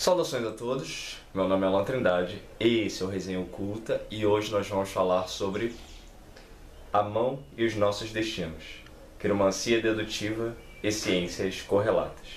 Saudações a todos, meu nome é Alan Trindade, esse é o Resenha Oculta e hoje nós vamos falar sobre A Mão e os Nossos Destinos, Quiromancia Dedutiva e Ciências Correlatas.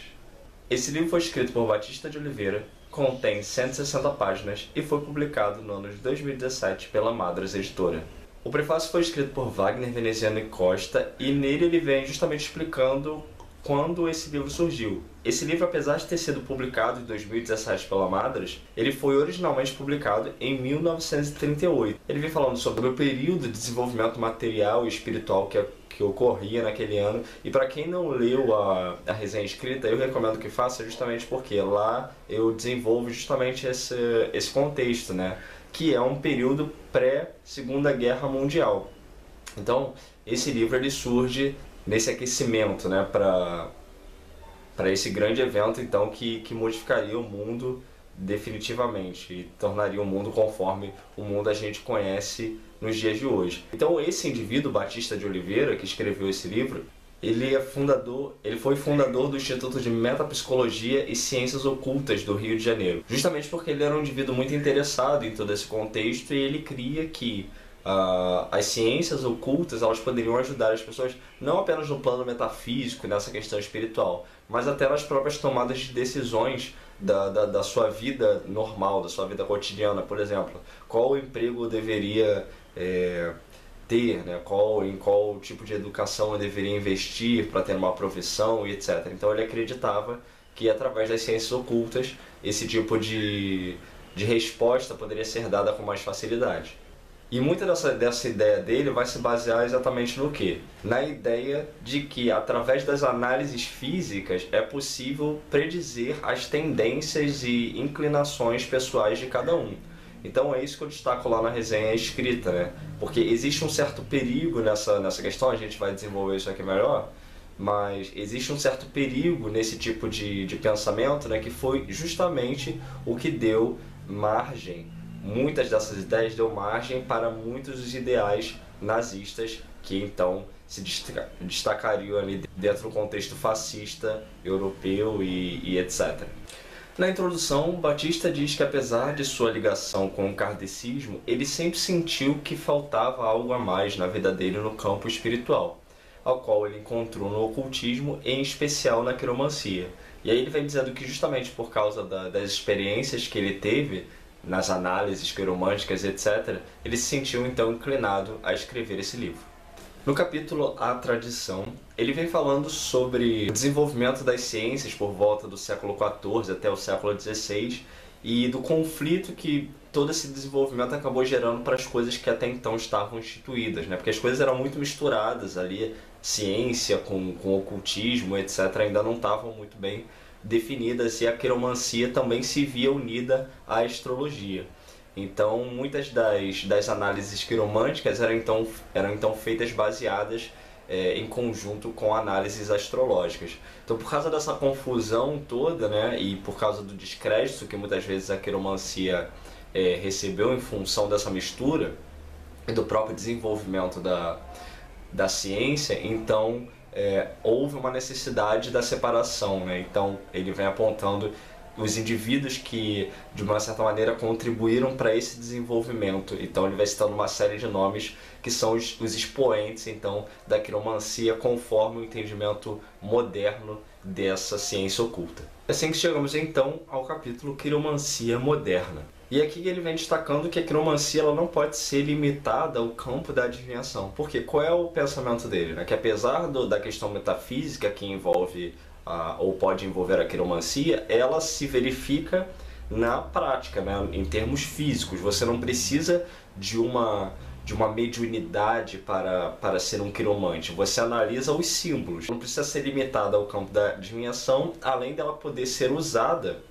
Esse livro foi escrito por Batista de Oliveira, contém 160 páginas e foi publicado no ano de 2017 pela Madras Editora. O prefácio foi escrito por Wagner Veneziano e Costa e nele ele vem justamente explicando quando esse livro surgiu. Esse livro, apesar de ter sido publicado em 2017 pela Madras, ele foi originalmente publicado em 1938. Ele vem falando sobre o período de desenvolvimento material e espiritual que ocorria naquele ano. E para quem não leu a resenha escrita, eu recomendo que faça, justamente porque lá eu desenvolvo justamente esse contexto, né? Que é um período pré-Segunda Guerra Mundial. Então, esse livro ele surge nesse aquecimento, né, para esse grande evento então que modificaria o mundo definitivamente e tornaria o mundo conforme o mundo a gente conhece nos dias de hoje. Então esse indivíduo, Batista de Oliveira, que escreveu esse livro, ele foi fundador do Instituto de Metapsicologia e Ciências Ocultas do Rio de Janeiro, justamente porque ele era um indivíduo muito interessado em todo esse contexto e ele cria que as ciências ocultas elas poderiam ajudar as pessoas não apenas no plano metafísico, nessa questão espiritual, mas até nas próprias tomadas de decisões da sua vida normal, da sua vida cotidiana. Por exemplo, qual emprego eu deveria ter, né? Em qual tipo de educação eu deveria investir para ter uma profissão e etc. Então ele acreditava que através das ciências ocultas esse tipo de resposta poderia ser dada com mais facilidade. E muita dessa ideia dele vai se basear exatamente no quê? Na ideia de que, através das análises físicas, é possível predizer as tendências e inclinações pessoais de cada um. Então é isso que eu destaco lá na resenha escrita, né? Porque existe um certo perigo nessa questão, a gente vai desenvolver isso aqui melhor, mas existe um certo perigo nesse tipo de pensamento, né? Que foi justamente o que deu margem. Muitas dessas ideias deu margem para muitos dos ideais nazistas que então se destacariam ali dentro do contexto fascista, europeu e etc. Na introdução, Batista diz que apesar de sua ligação com o kardecismo, ele sempre sentiu que faltava algo a mais na vida dele no campo espiritual, ao qual ele encontrou no ocultismo, em especial na quiromancia. E aí ele vem dizendo que justamente por causa das experiências que ele teve nas análises quiromânticas, etc., ele se sentiu então inclinado a escrever esse livro. No capítulo A Tradição, ele vem falando sobre o desenvolvimento das ciências por volta do século XIV até o século XVI e do conflito que todo esse desenvolvimento acabou gerando para as coisas que até então estavam instituídas, né? Porque as coisas eram muito misturadas ali, ciência com ocultismo, etc., ainda não estavam muito bem definidas e a quiromancia também se via unida à astrologia. Então, muitas das análises quiromânticas eram então feitas baseadas em conjunto com análises astrológicas. Então, por causa dessa confusão toda, né, e por causa do descrédito que muitas vezes a quiromancia recebeu em função dessa mistura e do próprio desenvolvimento da ciência, então houve uma necessidade da separação, né? Então ele vem apontando os indivíduos que de uma certa maneira contribuíram para esse desenvolvimento. Então ele vai citando uma série de nomes que são os expoentes então da quiromancia conforme o entendimento moderno dessa ciência oculta. Assim que chegamos então ao capítulo Quiromancia Moderna. E aqui ele vem destacando que a quiromancia ela não pode ser limitada ao campo da adivinhação. Porque qual é o pensamento dele? Né? Que apesar da questão metafísica que envolve ou pode envolver a quiromancia, ela se verifica na prática, né? Em termos físicos. Você não precisa de uma mediunidade para ser um quiromante. Você analisa os símbolos. Não precisa ser limitada ao campo da adivinhação, além dela poder ser usada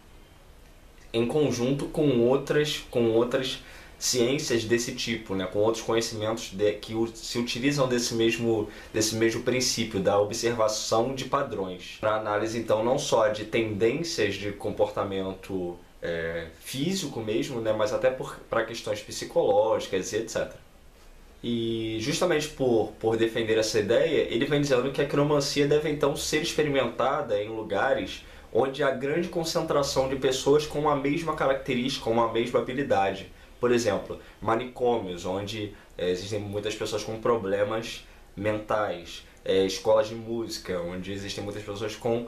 em conjunto com outras ciências desse tipo, né? Com outros conhecimentos que se utilizam desse mesmo princípio da observação de padrões. Para análise, então, não só de tendências de comportamento físico mesmo, né? Mas até para questões psicológicas e etc. E justamente por defender essa ideia, ele vem dizendo que a quiromancia deve então ser experimentada em lugares onde há grande concentração de pessoas com a mesma característica, com a mesma habilidade. Por exemplo, manicômios, onde existem muitas pessoas com problemas mentais, escolas de música, onde existem muitas pessoas com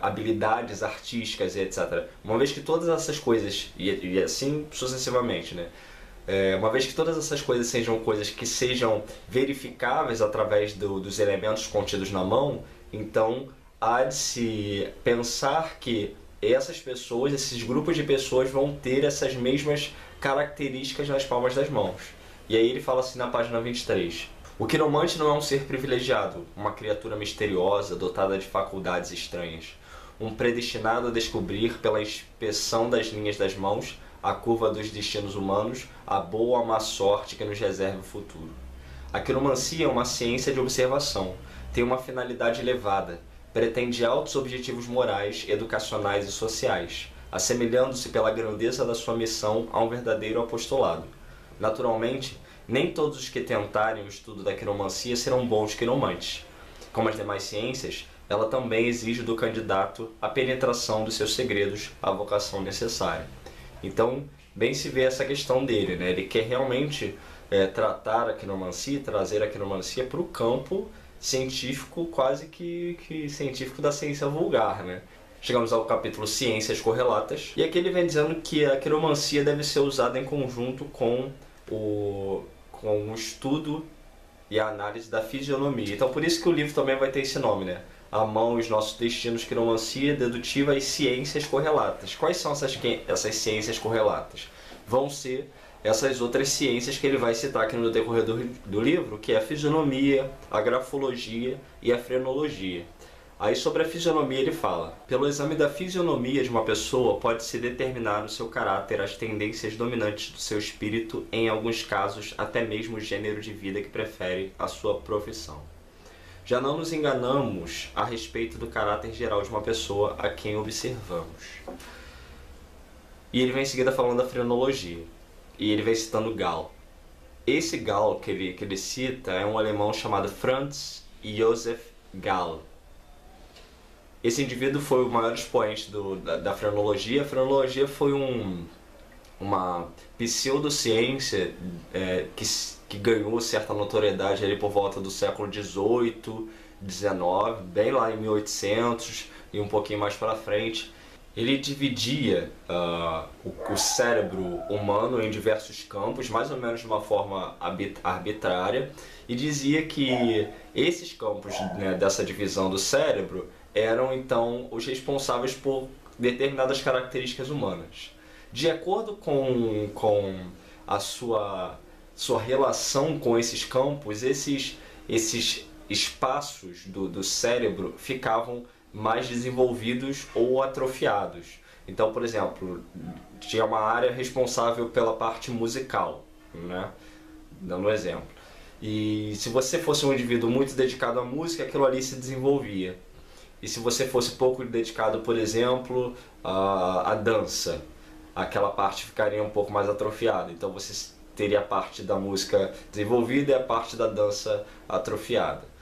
habilidades artísticas e etc. Uma vez que todas essas coisas, e assim sucessivamente, né? Uma vez que todas essas coisas sejam coisas que sejam verificáveis através dos elementos contidos na mão, então há de se pensar que essas pessoas, esses grupos de pessoas vão ter essas mesmas características nas palmas das mãos. E aí ele fala assim na página 23. O quiromante não é um ser privilegiado, uma criatura misteriosa dotada de faculdades estranhas, um predestinado a descobrir pela inspeção das linhas das mãos a curva dos destinos humanos, a boa ou a má sorte que nos reserva o futuro. A quiromancia é uma ciência de observação, tem uma finalidade elevada, pretende altos objetivos morais, educacionais e sociais, assemelhando-se pela grandeza da sua missão a um verdadeiro apostolado. Naturalmente, nem todos os que tentarem o estudo da quiromancia serão bons quiromantes. Como as demais ciências, ela também exige do candidato a penetração dos seus segredos, a vocação necessária. Então, bem se vê essa questão dele, né? Ele quer realmente tratar a quiromancia, trazer a quiromancia para o campo científico, quase que científico da ciência vulgar, né? Chegamos ao capítulo Ciências Correlatas, e aqui ele vem dizendo que a quiromancia deve ser usada em conjunto com o estudo e a análise da fisionomia. Então por isso que o livro também vai ter esse nome, né? A mão, os nossos destinos, quiromancia, dedutiva e ciências correlatas. Quais são essas ciências correlatas? Vão ser essas outras ciências que ele vai citar aqui no decorrer do livro, que é a fisionomia, a grafologia e a frenologia. Aí sobre a fisionomia ele fala: pelo exame da fisionomia de uma pessoa pode-se determinar o seu caráter, as tendências dominantes do seu espírito, em alguns casos até mesmo o gênero de vida que prefere a sua profissão. Já não nos enganamos a respeito do caráter geral de uma pessoa a quem observamos. E ele vem em seguida falando da frenologia, e ele vem citando Gall. Esse Gall que ele cita é um alemão chamado Franz Josef Gall. Esse indivíduo foi o maior expoente da frenologia. A frenologia foi uma pseudociência que ganhou certa notoriedade ali por volta do século XVIII, XIX, bem lá em 1800 e um pouquinho mais para frente. Ele dividia o cérebro humano em diversos campos, mais ou menos de uma forma arbitrária, e dizia que esses campos, né, dessa divisão do cérebro eram então os responsáveis por determinadas características humanas. De acordo com a sua relação com esses campos, esses espaços do cérebro ficavam mais desenvolvidos ou atrofiados. Então, por exemplo, tinha uma área responsável pela parte musical, né? Dando um exemplo. E se você fosse um indivíduo muito dedicado à música, aquilo ali se desenvolvia. E se você fosse pouco dedicado, por exemplo, à dança, aquela parte ficaria um pouco mais atrofiada. Então você teria a parte da música desenvolvida e a parte da dança atrofiada.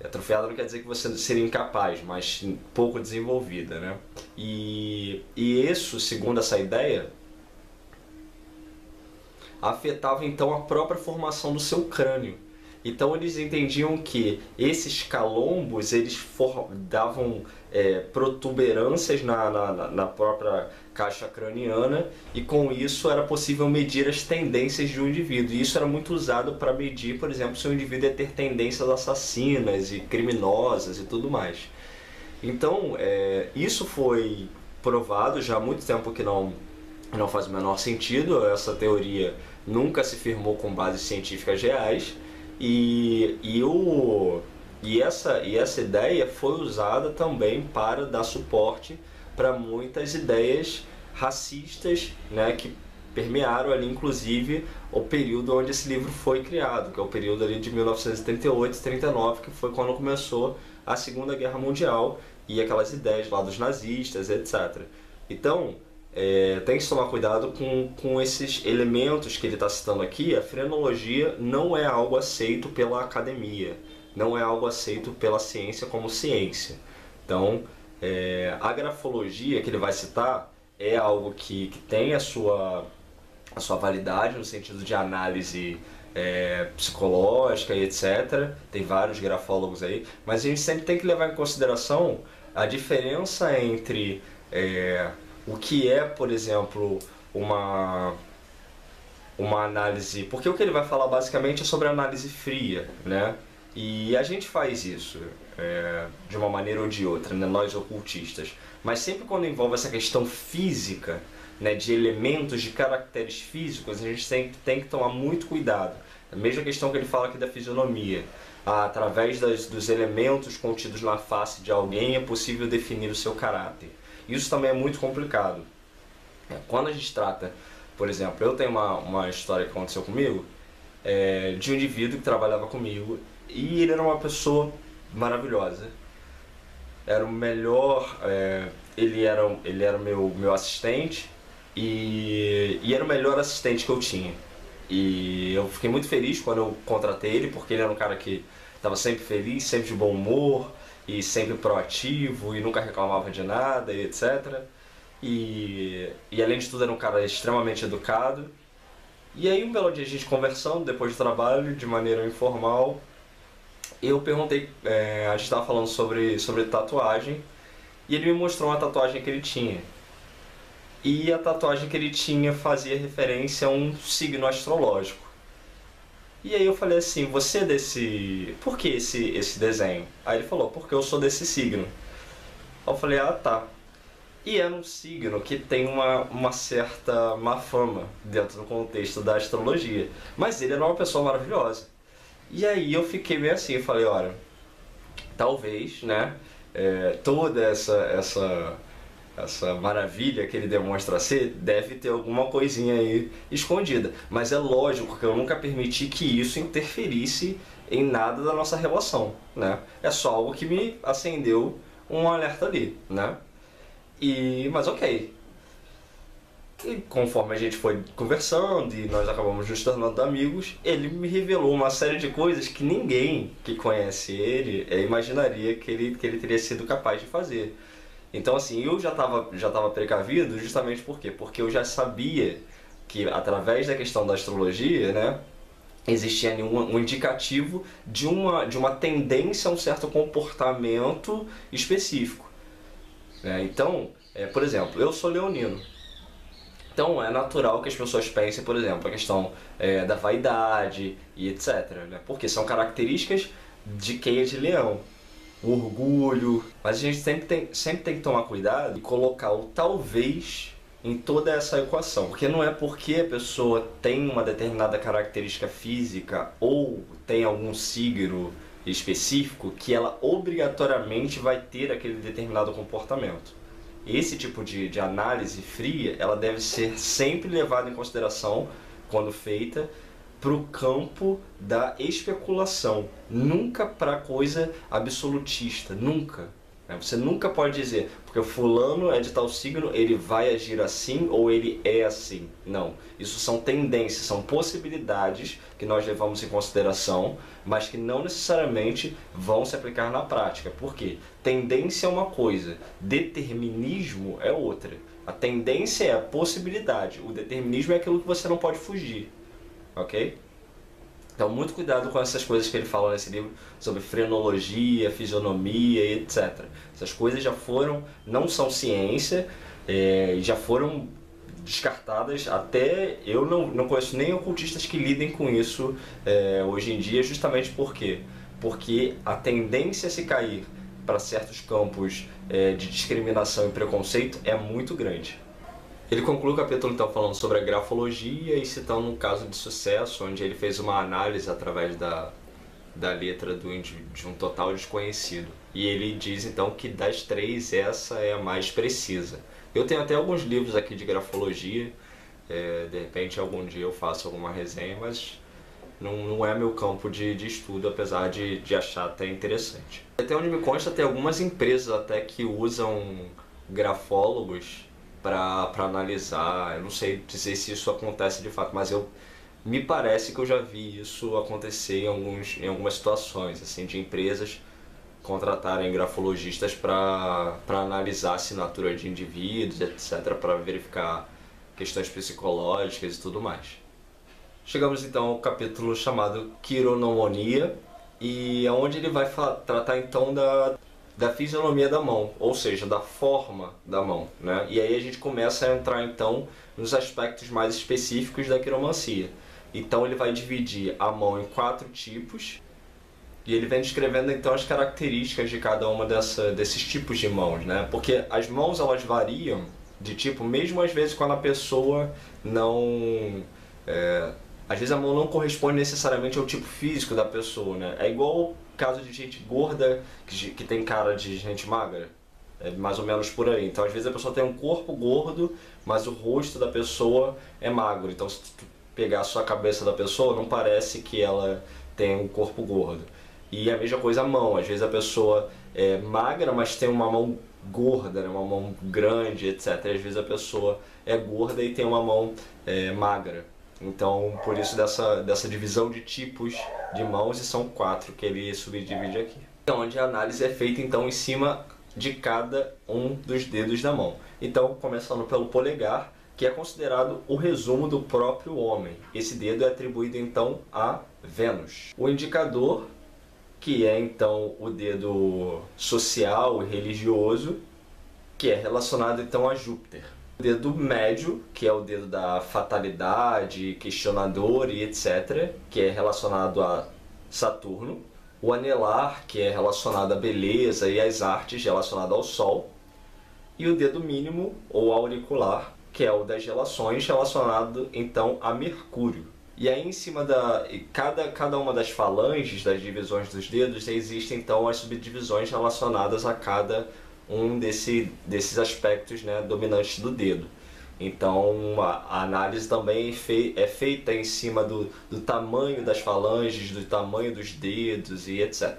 Atrofiada não quer dizer que você seria incapaz, mas pouco desenvolvida, né? E isso, segundo essa ideia, afetava então a própria formação do seu crânio. Então eles entendiam que esses calombos eles davam protuberâncias na própria caixa craniana, e com isso era possível medir as tendências de um indivíduo. E isso era muito usado para medir, por exemplo, se o indivíduo ia ter tendências assassinas e criminosas e tudo mais. Então isso foi provado já há muito tempo que não faz o menor sentido. Essa teoria nunca se firmou com bases científicas reais. E essa ideia foi usada também para dar suporte para muitas ideias racistas, né, que permearam ali inclusive o período onde esse livro foi criado, que é o período ali de 1938 e 39, que foi quando começou a Segunda Guerra Mundial e aquelas ideias lá dos nazistas, etc. Então, tem que tomar cuidado com esses elementos que ele está citando aqui. A frenologia não é algo aceito pela academia, não é algo aceito pela ciência como ciência. Então, A grafologia que ele vai citar é algo que tem a sua validade no sentido de análise psicológica e etc. Tem vários grafólogos aí, mas a gente sempre tem que levar em consideração a diferença entre o que é, por exemplo, uma análise, porque o que ele vai falar basicamente é sobre análise fria, né? E a gente faz isso de uma maneira ou de outra, né? Nós ocultistas. Mas sempre quando envolve essa questão física, né, de elementos, de caracteres físicos, a gente sempre tem que tomar muito cuidado. A mesma questão que ele fala aqui da fisionomia. Através dos elementos contidos na face de alguém é possível definir o seu caráter. Isso também é muito complicado. Quando a gente trata, por exemplo, eu tenho uma história que aconteceu comigo, de um indivíduo que trabalhava comigo, e ele era uma pessoa maravilhosa. Era o melhor, ele era meu assistente, e era o melhor assistente que eu tinha. E eu fiquei muito feliz quando eu contratei ele, porque ele era um cara que estava sempre feliz, sempre de bom humor, e sempre proativo, e nunca reclamava de nada, e etc. E além de tudo era um cara extremamente educado. E aí um belo dia a gente conversando, depois do trabalho, de maneira informal, eu perguntei, a gente estava falando sobre tatuagem, e ele me mostrou uma tatuagem que ele tinha. E a tatuagem que ele tinha fazia referência a um signo astrológico. E aí eu falei assim, você é desse... Por que esse desenho? Aí ele falou, porque eu sou desse signo. Aí eu falei, ah tá. E era um signo que tem uma certa má fama dentro do contexto da astrologia. Mas ele era uma pessoa maravilhosa. E aí eu fiquei meio assim, eu falei, olha, talvez, né, toda essa maravilha que ele demonstra ser, deve ter alguma coisinha aí escondida. Mas é lógico que eu nunca permiti que isso interferisse em nada da nossa relação, né? É só algo que me acendeu um alerta ali, né? Mas ok. E conforme a gente foi conversando e nós acabamos nos tornando amigos, ele me revelou uma série de coisas que ninguém que conhece ele imaginaria que ele teria sido capaz de fazer. Então assim, eu já estava precavido justamente por quê? Porque eu já sabia que através da questão da astrologia, né, existia um indicativo de uma tendência a um certo comportamento específico. Então, por exemplo, eu sou leonino. Então é natural que as pessoas pensem, por exemplo, a questão da vaidade e etc, né? Porque são características de quem é de leão. O orgulho. Mas a gente sempre tem que tomar cuidado e colocar o talvez em toda essa equação. Porque não é porque a pessoa tem uma determinada característica física ou tem algum signo específico que ela obrigatoriamente vai ter aquele determinado comportamento. Esse tipo de análise fria, ela deve ser sempre levada em consideração quando feita para o campo da especulação, nunca para coisa absolutista, nunca. Você nunca pode dizer, porque o fulano é de tal signo, ele vai agir assim ou ele é assim. Não, isso são tendências, são possibilidades que nós levamos em consideração, mas que não necessariamente vão se aplicar na prática. Por quê? Tendência é uma coisa, determinismo é outra. A tendência é a possibilidade, o determinismo é aquilo que você não pode fugir. Ok? Então muito cuidado com essas coisas que ele fala nesse livro sobre frenologia, fisionomia e etc. Essas coisas não são ciência, já foram descartadas. Até eu não conheço nem ocultistas que lidem com isso hoje em dia, justamente por quê? Porque a tendência a se cair para certos campos de discriminação e preconceito é muito grande. Ele conclui o capítulo então falando sobre a grafologia e citando um caso de sucesso onde ele fez uma análise através da letra de um total desconhecido. E ele diz então que das três essa é a mais precisa. Eu tenho até alguns livros aqui de grafologia, de repente algum dia eu faço alguma resenha, mas não é meu campo de estudo, apesar de achar até interessante. Até onde me consta, tem algumas empresas até que usam grafólogos para analisar. Eu não sei dizer se isso acontece de fato, mas me parece que eu já vi isso acontecer em algumas situações assim, de empresas contratarem grafologistas para analisar a assinatura de indivíduos, etc., para verificar questões psicológicas e tudo mais. Chegamos então ao capítulo chamado Quironomonia, e é onde ele vai tratar então da fisionomia da mão, ou seja, da forma da mão, né? E aí a gente começa a entrar então nos aspectos mais específicos da quiromancia. Então ele vai dividir a mão em 4 tipos, e ele vem descrevendo então as características de cada uma desses tipos de mãos, né? Porque as mãos elas variam de tipo, mesmo às vezes quando a pessoa não... às vezes a mão não corresponde necessariamente ao tipo físico da pessoa, né? É igual o caso de gente gorda que tem cara de gente magra. É mais ou menos por aí. Então às vezes a pessoa tem um corpo gordo, mas o rosto da pessoa é magro. Então se tu pegar só a cabeça da pessoa, não parece que ela tem um corpo gordo. E a mesma coisa a mão. Às vezes a pessoa é magra, mas tem uma mão gorda, né? Uma mão grande, etc. E às vezes a pessoa é gorda e tem uma mão magra. Então, por isso dessa divisão de tipos de mãos, e são 4 que ele subdivide aqui. Então, onde a análise é feita então em cima de cada um dos dedos da mão. Então, começando pelo polegar, que é considerado o resumo do próprio homem. Esse dedo é atribuído então a Vênus. O indicador, que é então o dedo social e religioso, que é relacionado então a Júpiter. O dedo médio, que é o dedo da fatalidade, questionador e etc., que é relacionado a Saturno. O anelar, que é relacionado à beleza e às artes, relacionado ao Sol. E o dedo mínimo, ou auricular, que é o das relações, relacionado então a Mercúrio. E aí em cima cada uma das falanges, das divisões dos dedos, existem então as subdivisões relacionadas a cada um desses aspectos, né, dominantes do dedo. Então a análise também é feita em cima do tamanho das falanges, do tamanho dos dedos e etc.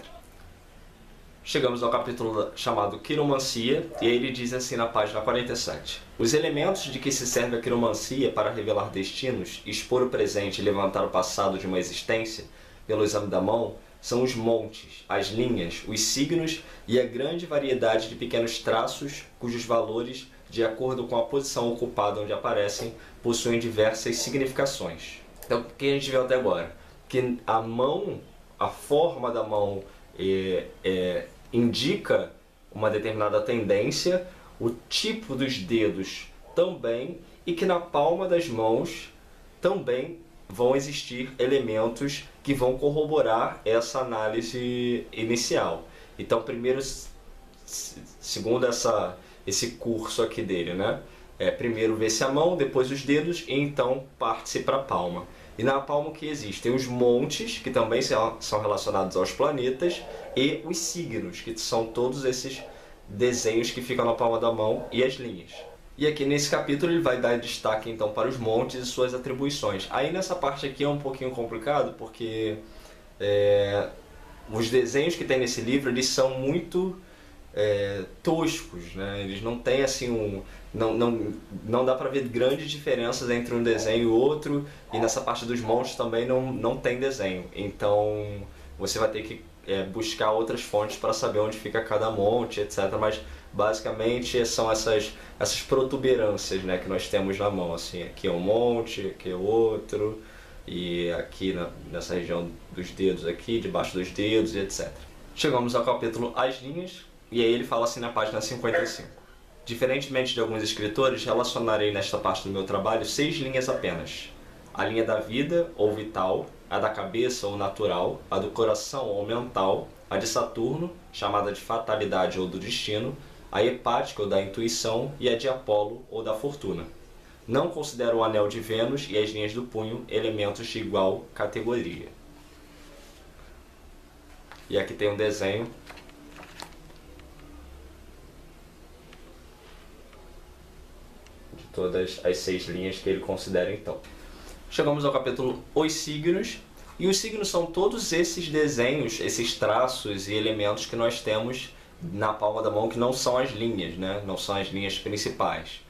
Chegamos ao capítulo chamado Quiromancia, e ele diz assim na página 47. Os elementos de que se serve a quiromancia para revelar destinos, expor o presente e levantar o passado de uma existência, pelo exame da mão, são os montes, as linhas, os signos e a grande variedade de pequenos traços cujos valores, de acordo com a posição ocupada onde aparecem, possuem diversas significações. Então, o que a gente viu até agora? Que a mão, a forma da mão indica uma determinada tendência, o tipo dos dedos também, e que na palma das mãos também vão existir elementos que vão corroborar essa análise inicial. Então, primeiro, segundo esse curso aqui dele, né? Primeiro vê-se a mão, depois os dedos, e então parte-se para a palma. E na palma que existem os montes, que também são relacionados aos planetas, e os signos, que são todos esses desenhos que ficam na palma da mão, e as linhas. E aqui nesse capítulo ele vai dar destaque então para os montes e suas atribuições. Aí nessa parte aqui é um pouquinho complicado, porque os desenhos que tem nesse livro eles são muito toscos, né? Eles não têm assim não dá para ver grandes diferenças entre um desenho e outro, e nessa parte dos montes também não tem desenho. Então você vai ter que buscar outras fontes para saber onde fica cada monte, etc. Mas basicamente são essas protuberâncias, né, que nós temos na mão. Assim, aqui é um monte, aqui é outro, e aqui nessa região dos dedos aqui, debaixo dos dedos e etc. Chegamos ao capítulo As Linhas, e aí ele fala assim na página 55. Diferentemente de alguns escritores, relacionarei nesta parte do meu trabalho 6 linhas apenas. A linha da vida, ou vital, a da cabeça, ou natural, a do coração, ou mental, a de Saturno, chamada de fatalidade ou do destino, a hepática, ou da intuição, e a de Apolo, ou da fortuna. Não considero o anel de Vênus e as linhas do punho elementos de igual categoria. E aqui tem um desenho de todas as 6 linhas que ele considera então. Chegamos ao capítulo Os Signos, e os signos são todos esses desenhos, esses traços e elementos que nós temos na palma da mão, que não são as linhas, né? Não são as linhas principais.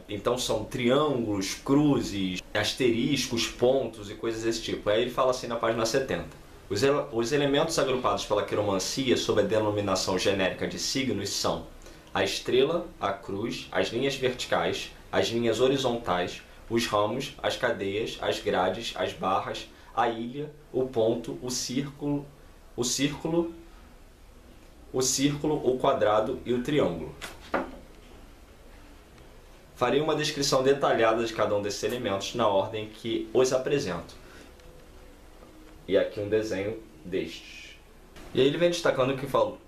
Então são triângulos, cruzes, asteriscos, pontos e coisas desse tipo. Aí ele fala assim na página 70. Os elementos agrupados pela quiromancia sob a denominação genérica de signos são a estrela, a cruz, as linhas verticais, as linhas horizontais, os ramos, as cadeias, as grades, as barras, a ilha, o ponto, o círculo, o quadrado e o triângulo. Farei uma descrição detalhada de cada um desses elementos na ordem que os apresento. E aqui um desenho destes. E aí ele vem destacando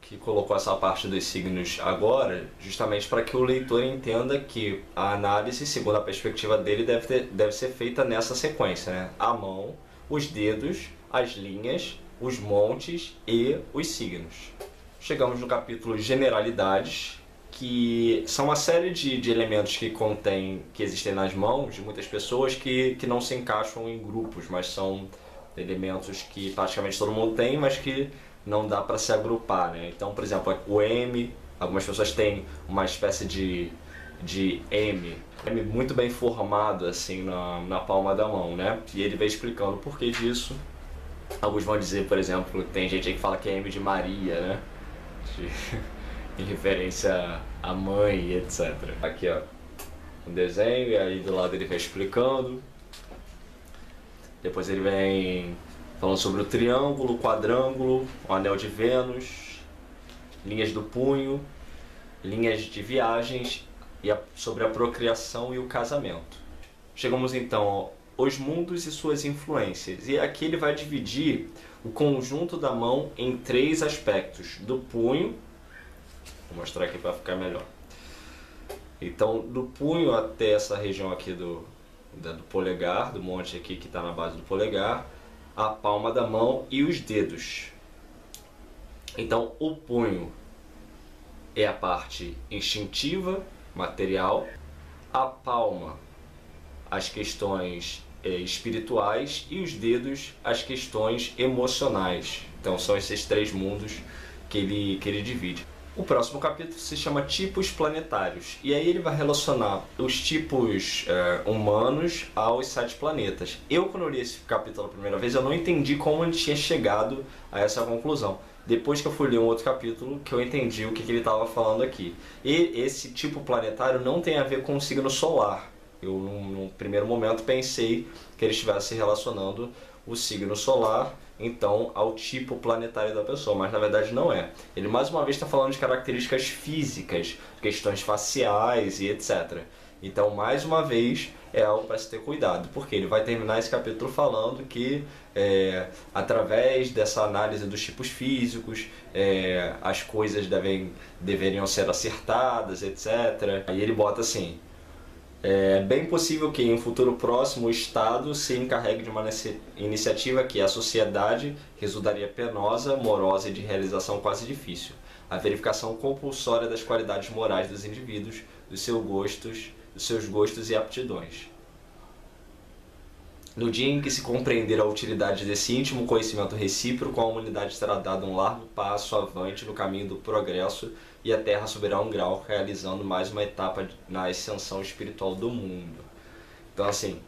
que colocou essa parte dos signos agora, justamente para que o leitor entenda que a análise, segundo a perspectiva dele, deve ser feita nessa sequência, né? A mão, os dedos, as linhas, os montes e os signos. Chegamos no capítulo Generalidades, que são uma série de elementos que existem nas mãos de muitas pessoas que não se encaixam em grupos, mas são elementos que praticamente todo mundo tem, mas que não dá para se agrupar, né? Então, por exemplo, o M, algumas pessoas têm uma espécie de M muito bem formado assim na palma da mão, né? E ele vem explicando o porquê disso. Alguns vão dizer, por exemplo, tem gente aí que fala que é M de Maria, né? Em referência à mãe, etc. Aqui, ó, um desenho, e aí do lado ele vem explicando. Depois ele vem falando sobre o triângulo, o quadrângulo, o anel de Vênus, linhas do punho, linhas de viagens e sobre a procriação e o casamento. Chegamos então aos mundos e suas influências. E aqui ele vai dividir o conjunto da mão em 3 aspectos. Do punho, vou mostrar aqui para ficar melhor. Então, do punho até essa região aqui do polegar, do monte aqui que está na base do polegar, a palma da mão e os dedos. Então, o punho é a parte instintiva, material, a palma, as questões espirituais, e os dedos, as questões emocionais. Então, são esses 3 mundos que ele divide. O próximo capítulo se chama Tipos Planetários, e aí ele vai relacionar os tipos humanos aos 7 planetas. Quando eu li esse capítulo a primeira vez, eu não entendi como ele tinha chegado a essa conclusão. Depois que eu fui ler um outro capítulo, que eu entendi o que ele estava falando aqui. E esse tipo planetário não tem a ver com o signo solar. Eu, num primeiro momento, pensei que ele estivesse relacionando o signo solar, então, ao tipo planetário da pessoa, mas na verdade não é. Ele mais uma vez está falando de características físicas, questões faciais e etc. Então, mais uma vez, é algo para se ter cuidado, porque ele vai terminar esse capítulo falando que através dessa análise dos tipos físicos, as coisas deveriam ser acertadas, etc. Aí ele bota assim: é bem possível que em um futuro próximo o Estado se encarregue de uma iniciativa que a sociedade resultaria penosa, morosa e de realização quase difícil. A verificação compulsória das qualidades morais dos indivíduos, dos seus gostos e aptidões. No dia em que se compreender a utilidade desse íntimo conhecimento recíproco, a humanidade terá dado um largo passo avante no caminho do progresso e a Terra subirá um grau, realizando mais uma etapa na ascensão espiritual do mundo. Então, assim,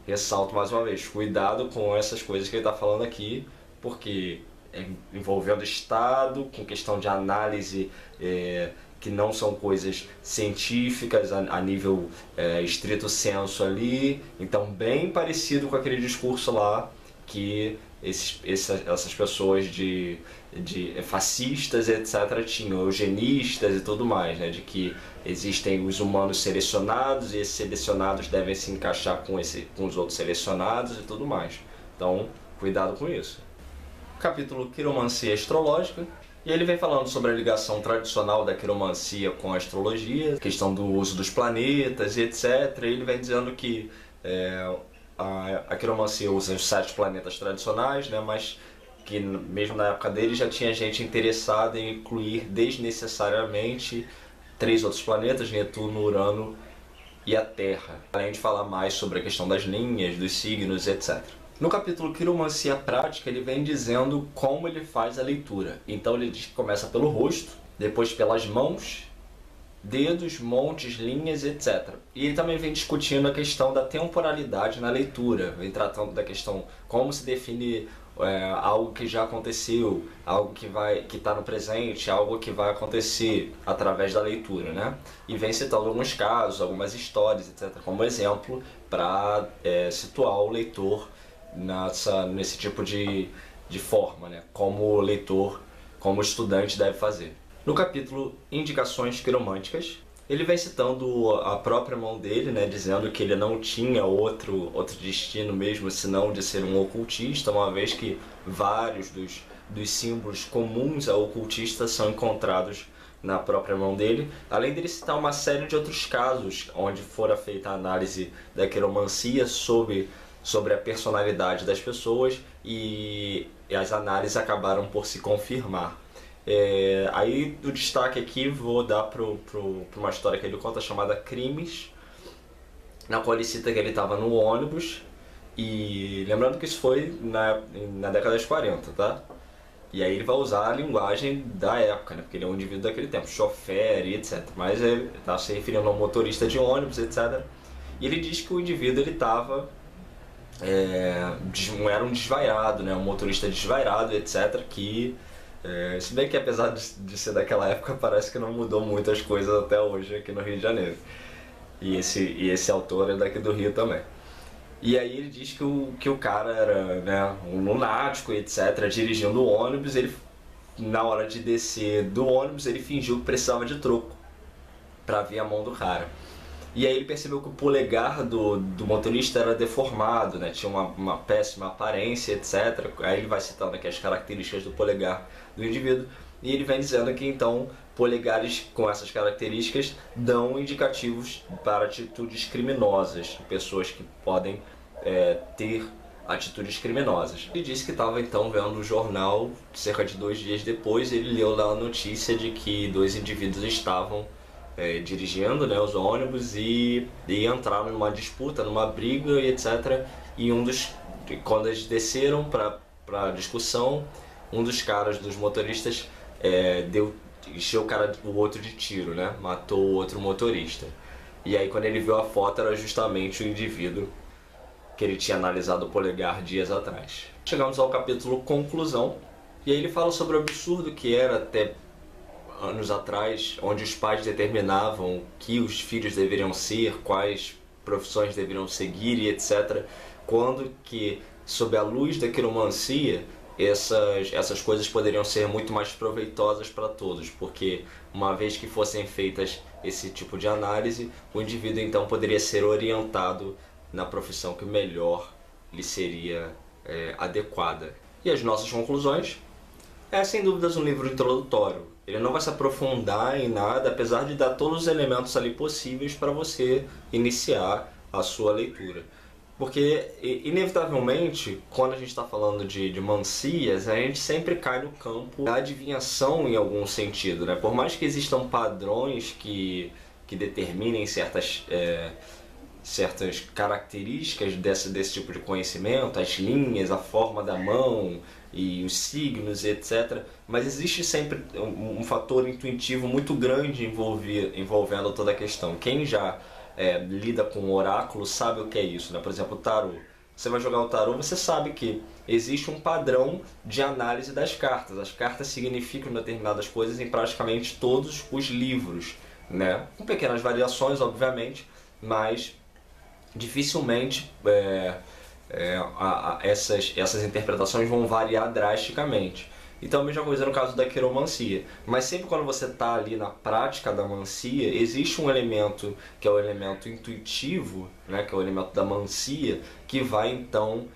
ressalto mais uma vez, cuidado com essas coisas que ele está falando aqui, porque envolvendo Estado, com questão de análise que não são coisas científicas a nível estrito sensu ali, então bem parecido com aquele discurso lá que essas pessoas de fascistas, etc., tinham, eugenistas e tudo mais, né, de que existem os humanos selecionados e esses selecionados devem se encaixar com os outros selecionados e tudo mais. Então, cuidado com isso. Capítulo Quiromancia Astrológica. E ele vem falando sobre a ligação tradicional da quiromancia com a astrologia, questão do uso dos planetas e etc. E ele vem dizendo que a quiromancia usa os 7 planetas tradicionais, né, mas que mesmo na época dele já tinha gente interessada em incluir desnecessariamente 3 outros planetas, Netuno, Urano e a Terra, além de falar mais sobre a questão das linhas, dos signos, etc. No capítulo Quiromancia Prática, ele vem dizendo como ele faz a leitura. Então ele diz que começa pelo rosto, depois pelas mãos, dedos, montes, linhas, etc. E ele também vem discutindo a questão da temporalidade na leitura, vem tratando da questão como se define algo que já aconteceu, algo que está no presente, algo que vai acontecer através da leitura, né? E vem citando alguns casos, algumas histórias, etc., como exemplo para situar o leitor nesse tipo de forma, né? Como o leitor, como o estudante deve fazer. No capítulo Indicações Quiromânticas, ele vem citando a própria mão dele, né, dizendo que ele não tinha outro destino mesmo senão de ser um ocultista, uma vez que vários dos símbolos comuns ao ocultista são encontrados na própria mão dele, além dele citar uma série de outros casos onde fora feita a análise da quiromancia sobre a personalidade das pessoas e as análises acabaram por se confirmar. Aí o destaque aqui vou dar para uma história que ele conta chamada Crimes, na qual ele cita que ele estava no ônibus, e lembrando que isso foi na década de 40, tá? E aí ele vai usar a linguagem da época, né? Porque ele é um indivíduo daquele tempo, chofer e etc. Mas ele está se referindo a um motorista de ônibus, etc. E ele diz que o indivíduo ele estava era um desvairado, né? Um motorista desvairado, etc. Que se bem que apesar de ser daquela época, parece que não mudou muitas coisas até hoje aqui no Rio de Janeiro. E esse autor é daqui do Rio também. E aí ele diz que o cara era, né, um lunático, etc., dirigindo o ônibus. Ele, na hora de descer do ônibus, ele fingiu que precisava de troco para ver a mão do cara. E aí ele percebeu que o polegar do motorista era deformado, né? Tinha uma péssima aparência, etc. Aí ele vai citando aqui as características do polegar do indivíduo. E ele vem dizendo que então polegares com essas características dão indicativos para atitudes criminosas, pessoas que podem ter atitudes criminosas. Ele disse que estava então vendo o jornal, cerca de 2 dias depois, ele leu lá a notícia de que 2 indivíduos estavam dirigindo, né, os ônibus e entraram numa disputa, numa briga e etc. E quando eles desceram para discussão, um dos caras, dos motoristas, encheu o outro de tiro, né, matou o outro motorista. E aí quando ele viu a foto era justamente o indivíduo que ele tinha analisado o polegar dias atrás. Chegamos ao capítulo Conclusão, e aí ele fala sobre o absurdo que era até anos atrás, onde os pais determinavam que os filhos deveriam ser, quais profissões deveriam seguir e etc. Quando que, sob a luz da quiromancia, essas coisas poderiam ser muito mais proveitosas para todos, porque uma vez que fossem feitas esse tipo de análise, o indivíduo então poderia ser orientado na profissão que melhor lhe seria adequada. E as nossas conclusões? É sem dúvidas um livro introdutório. Ele não vai se aprofundar em nada, apesar de dar todos os elementos ali possíveis para você iniciar a sua leitura. Porque, inevitavelmente, quando a gente está falando de mancias, a gente sempre cai no campo da adivinhação em algum sentido, né? Por mais que existam padrões que determinem certas características desse tipo de conhecimento, as linhas, a forma da mão e os signos, etc. Mas existe sempre um fator intuitivo muito grande envolvendo toda a questão. Quem já lida com o oráculo sabe o que é isso, né? Por exemplo, o tarô. Você vai jogar o tarô, você sabe que existe um padrão de análise das cartas. As cartas significam determinadas coisas em praticamente todos os livros, né? Com pequenas variações, obviamente, mas dificilmente essas interpretações vão variar drasticamente. Então a mesma coisa no caso da quiromancia. Mas sempre quando você está ali na prática da mancia, existe um elemento que é o elemento intuitivo, né, que é o elemento da mancia, que vai então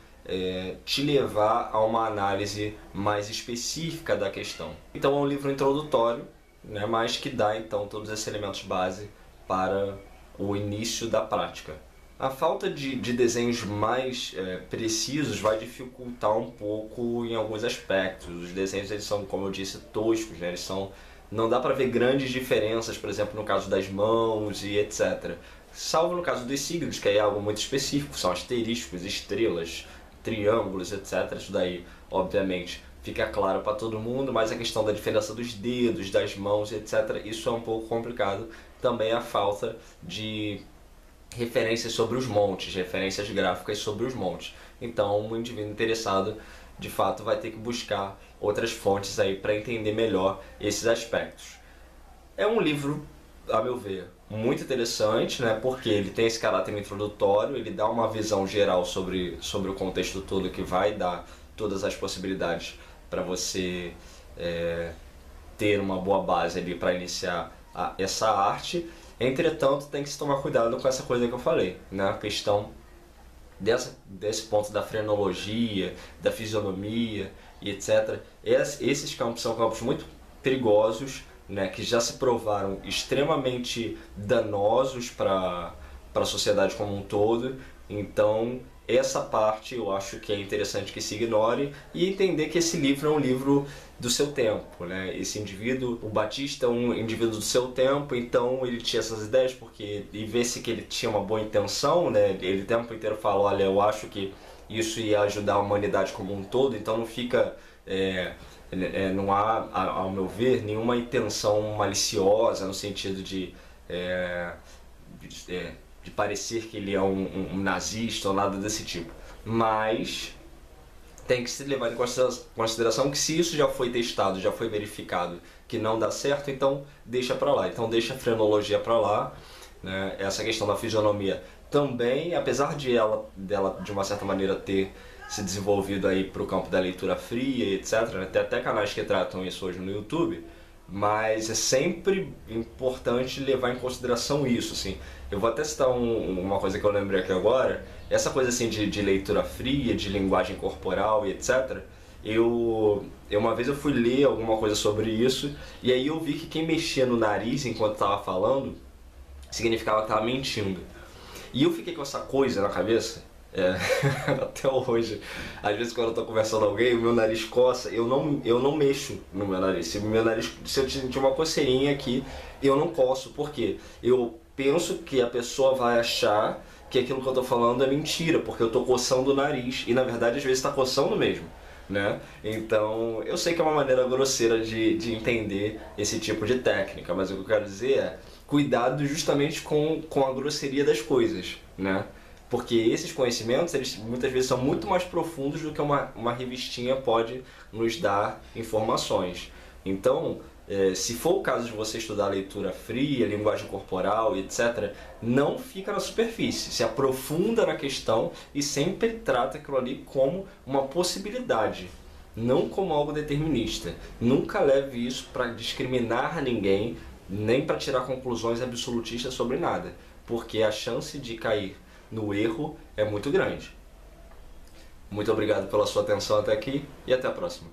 te levar a uma análise mais específica da questão. Então é um livro introdutório, né, mas que dá então todos esses elementos base para o início da prática. A falta de desenhos mais precisos vai dificultar um pouco em alguns aspectos. Os desenhos eles são, como eu disse, toscos, né? Não dá para ver grandes diferenças, por exemplo, no caso das mãos e etc. Salvo no caso dos signos, que é algo muito específico, são asteriscos, estrelas, triângulos, etc. Isso daí, obviamente, fica claro para todo mundo, mas a questão da diferença dos dedos, das mãos, etc., isso é um pouco complicado. Também a falta de referências sobre os montes, referências gráficas sobre os montes. Então, um indivíduo interessado de fato vai ter que buscar outras fontes aí para entender melhor esses aspectos. É um livro, a meu ver, muito interessante, né? Porque ele tem esse caráter introdutório, ele dá uma visão geral sobre o contexto todo, que vai dar todas as possibilidades para você ter uma boa base ali para iniciar essa arte. Entretanto, tem que se tomar cuidado com essa coisa que eu falei, né? A questão desse ponto da frenologia, da fisionomia e etc. Esses campos são campos muito perigosos, né, que já se provaram extremamente danosos para a sociedade como um todo. Então, essa parte eu acho que é interessante que se ignore e entender que esse livro é um livro do seu tempo, né? Esse indivíduo, o Batista, é um indivíduo do seu tempo, então ele tinha essas ideias e vê-se que ele tinha uma boa intenção, né? Ele o tempo inteiro fala, olha, eu acho que isso ia ajudar a humanidade como um todo, então não fica... não há, ao meu ver, nenhuma intenção maliciosa no sentido de parecer que ele é um nazista ou nada desse tipo. Mas tem que se levar em consideração que se isso já foi testado, já foi verificado que não dá certo, então deixa pra lá. Então deixa a frenologia pra lá, né? Essa questão da fisionomia também, apesar dela de uma certa maneira ter se desenvolvido aí para o campo da leitura fria, etc. Tem até canais que tratam isso hoje no YouTube, mas é sempre importante levar em consideração isso, assim. Eu vou até citar uma coisa que eu lembrei aqui agora, essa coisa assim de leitura fria, de linguagem corporal e etc. Uma vez eu fui ler alguma coisa sobre isso, e aí eu vi que quem mexia no nariz enquanto estava falando significava que estava mentindo. E eu fiquei com essa coisa na cabeça, até hoje. Às vezes quando eu tô conversando com alguém, o meu nariz coça, eu não mexo no meu nariz. Se eu sentir uma coceirinha aqui, eu não coço, porque eu penso que a pessoa vai achar que aquilo que eu tô falando é mentira, porque eu tô coçando o nariz, e na verdade às vezes tá coçando mesmo, né? Então, eu sei que é uma maneira grosseira de entender esse tipo de técnica, mas o que eu quero dizer é cuidado justamente com a grosseria das coisas, né? Porque esses conhecimentos, eles muitas vezes são muito mais profundos do que uma revistinha pode nos dar informações. Então, se for o caso de você estudar leitura fria, linguagem corporal, etc., não fica na superfície, se aprofunda na questão e sempre trata aquilo ali como uma possibilidade, não como algo determinista. Nunca leve isso para discriminar ninguém, nem para tirar conclusões absolutistas sobre nada, porque a chance de cair no erro é muito grande. Muito obrigado pela sua atenção até aqui e até a próxima.